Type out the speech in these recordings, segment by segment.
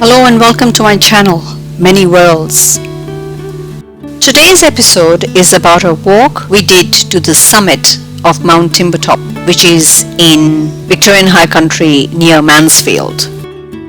Hello and welcome to my channel, Many Worlds. Today's episode is about a walk we did to the summit of Mount Timbertop, which is in Victorian High Country near Mansfield.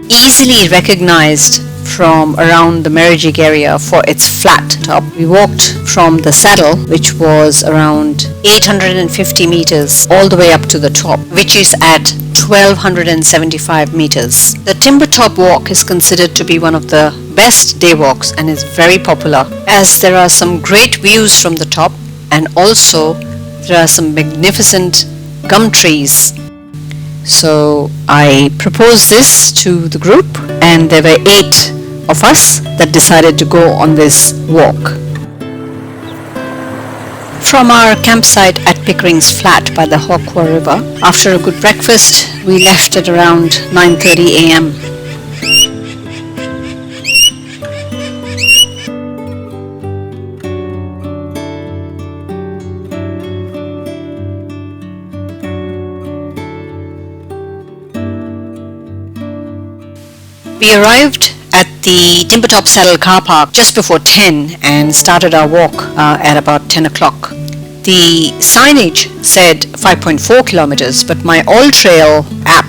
Easily recognized from around the Merrijig area for its flat top, we walked from the saddle, which was around 850 meters, all the way up to the top, which is at 1275 meters. The Timbertop walk is considered to be one of the best day walks and is very popular as there are some great views from the top and also there are some magnificent gum trees. So I proposed this to the group and there were 8 of us that decided to go on this walk. From our campsite at Pickering's Flat by the Hawkwa River, after a good breakfast, we left at around 9:30 a.m. We arrived at the Timbertop Saddle car park just before 10 and started our walk at about 10 o'clock. The signage said 5.4 kilometers, but my All Trail app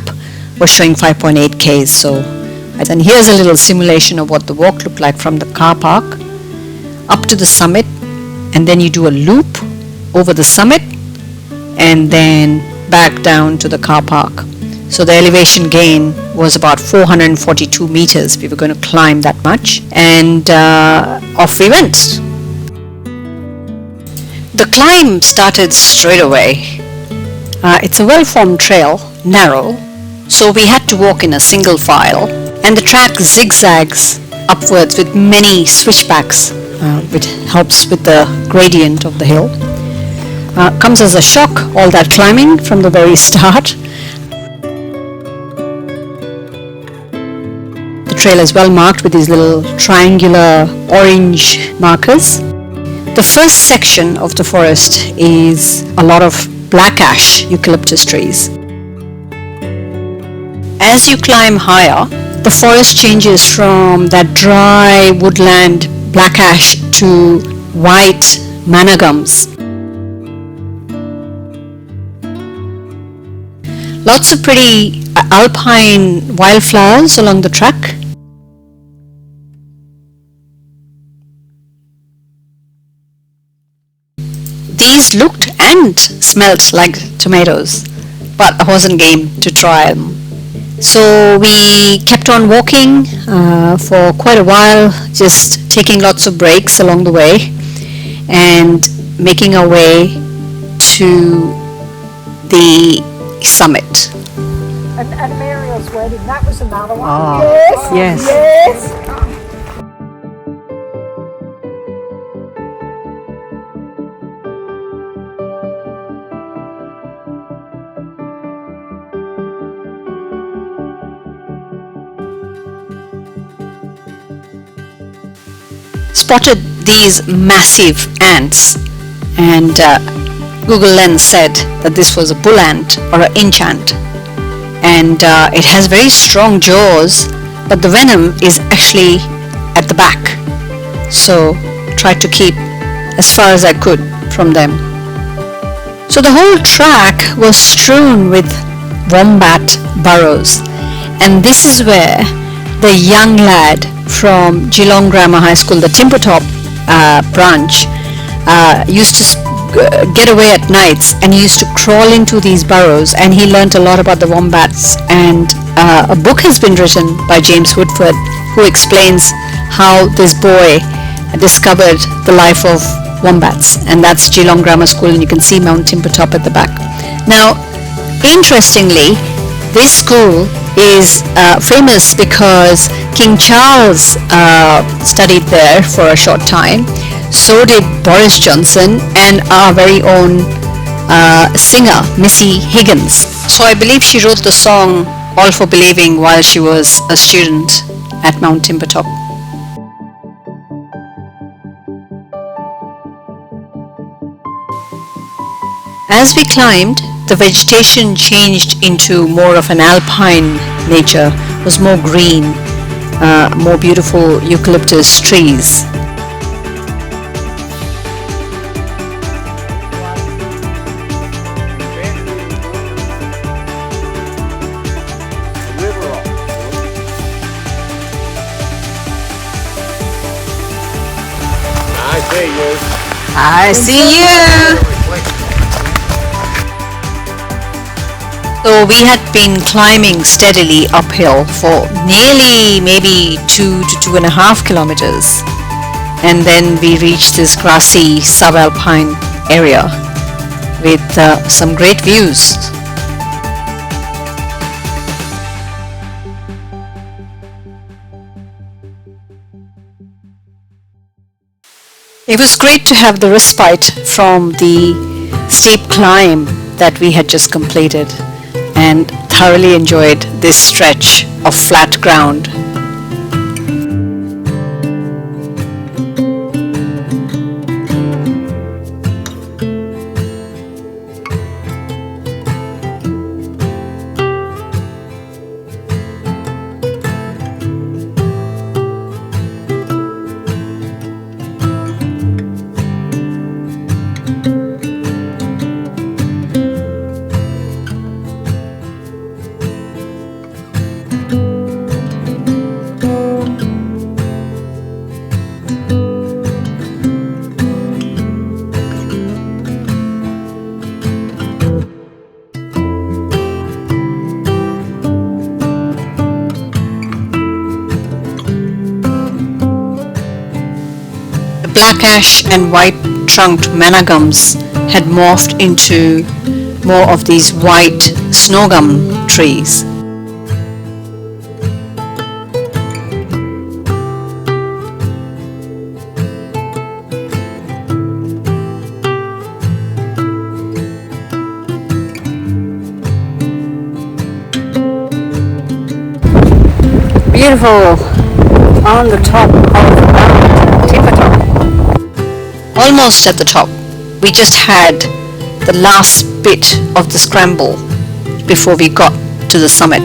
was showing 5.8 Ks. And here's a little simulation of what the walk looked like from the car park up to the summit, and then you do a loop over the summit and then back down to the car park. So the elevation gain was about 442 meters. We were going to climb that much, and off we went. The climb started straight away. It's a well-formed trail, narrow, so we had to walk in a single file, and the track zigzags upwards with many switchbacks, which helps with the gradient of the hill. Comes as a shock, all that climbing from the very start. The trail is well marked with these little triangular orange markers. The first section of the forest is a lot of black ash eucalyptus trees. As you climb higher, the forest changes from that dry woodland black ash to white manna gums. Lots of pretty alpine wildflowers along the track. These looked and smelt like tomatoes, but I wasn't game to try them. So we kept on walking for quite a while, just taking lots of breaks along the way and making our way to the summit. And Mariel's wedding, that was another one. Oh, yes. yes. Spotted these massive ants, and Google Lens said that this was a bull ant or an inch ant, and it has very strong jaws, but the venom is actually at the back, so tried to keep as far as I could from them. So the whole track was strewn with wombat burrows, and this is where the young lad from Geelong Grammar High School, the Timbertop branch, used to get away at nights, and he used to crawl into these burrows, and he learnt a lot about the wombats. And a book has been written by James Woodford who explains how this boy discovered the life of wombats, and that's Geelong Grammar School, and you can see Mount Timbertop at the back. Now, interestingly, this school is famous because King Charles studied there for a short time. So did Boris Johnson and our very own singer, Missy Higgins. So I believe she wrote the song All for Believing while she was a student at Mount Timbertop. As we climbed, the vegetation changed into more of an alpine nature, was more green, more beautiful eucalyptus trees. I see you. So we had been climbing steadily uphill for nearly maybe 2 to 2.5 kilometers, and then we reached this grassy subalpine area with some great views. It was great to have the respite from the steep climb that we had just completed, and thoroughly enjoyed this stretch of flat ground. Black ash and white trunked managums had morphed into more of these white snowgum trees. Beautiful on the top of the mountain, Timbertop. Almost at the top. We just had the last bit of the scramble before we got to the summit.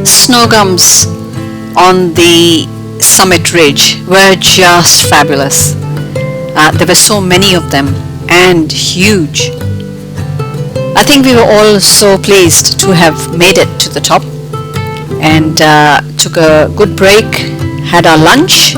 Snowgums on the summit ridge were just fabulous. There were so many of them and huge. I think we were all so pleased to have made it to the top, and took a good break, had our lunch.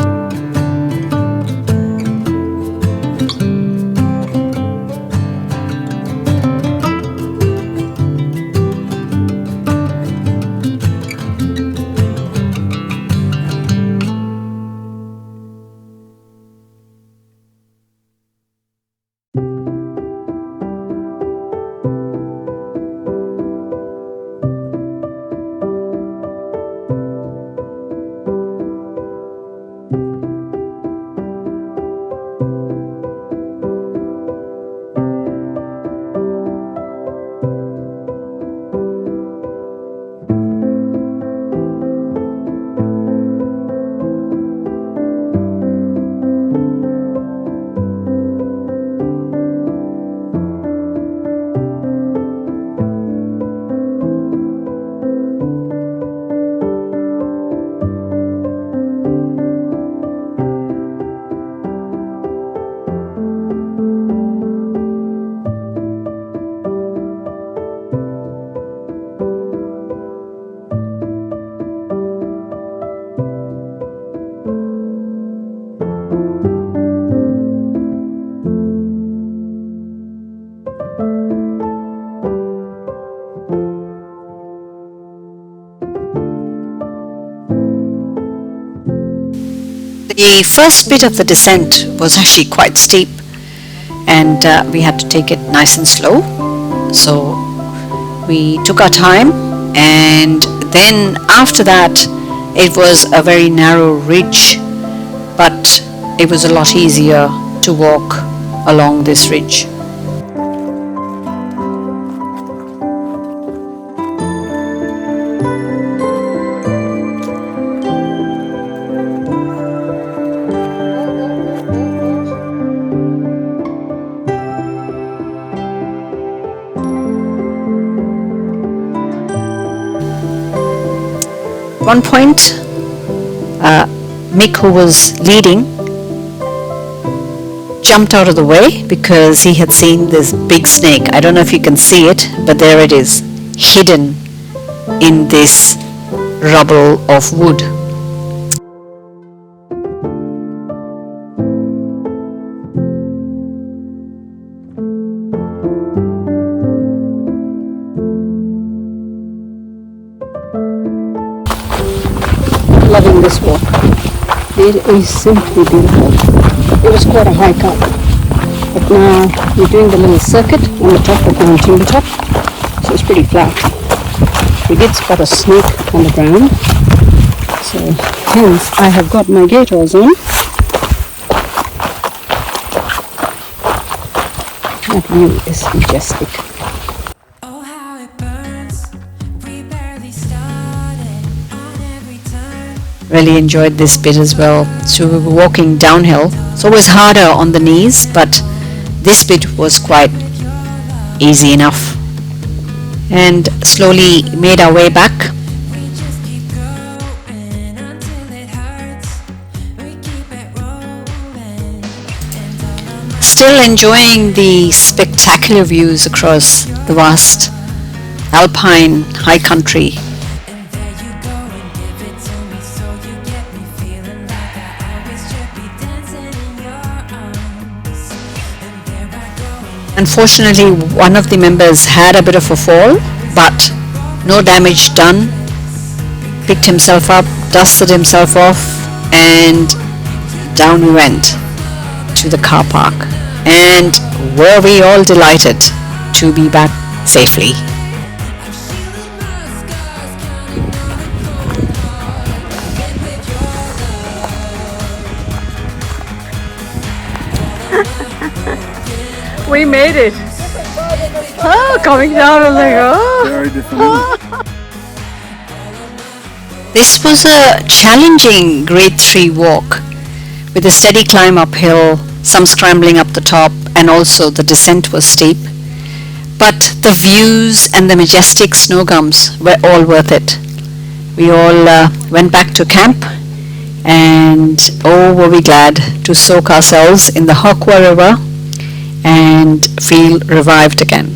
The first bit of the descent was actually quite steep, and we had to take it nice and slow. So we took our time, and then after that it was a very narrow ridge, but it was a lot easier to walk along this ridge. One point, Mick, who was leading, jumped out of the way because he had seen this big snake. I don't know if you can see it, but there it is, hidden in this rubble of wood. Loving this walk. It is simply beautiful. It was quite a hike up, but now we're doing the little circuit on the top of Mount Timbertop, so it's pretty flat. We did spot a snake on the ground, so hence I have got my gaiters on. That view is majestic. Really enjoyed this bit as well. So we were walking downhill. It's always harder on the knees, but this bit was quite easy enough. And slowly made our way back. Still enjoying the spectacular views across the vast alpine high country. Unfortunately, one of the members had a bit of a fall, but no damage done. Picked himself up, dusted himself off, and down we went to the car park. And were we all delighted to be back safely. We made it. Oh, coming down, I was like, oh. Very different. This was a challenging grade 3 walk with a steady climb uphill, some scrambling up the top, and also the descent was steep. But the views and the majestic snow gums were all worth it. We all went back to camp, and oh, were we glad to soak ourselves in the Hokwa River and feel revived again.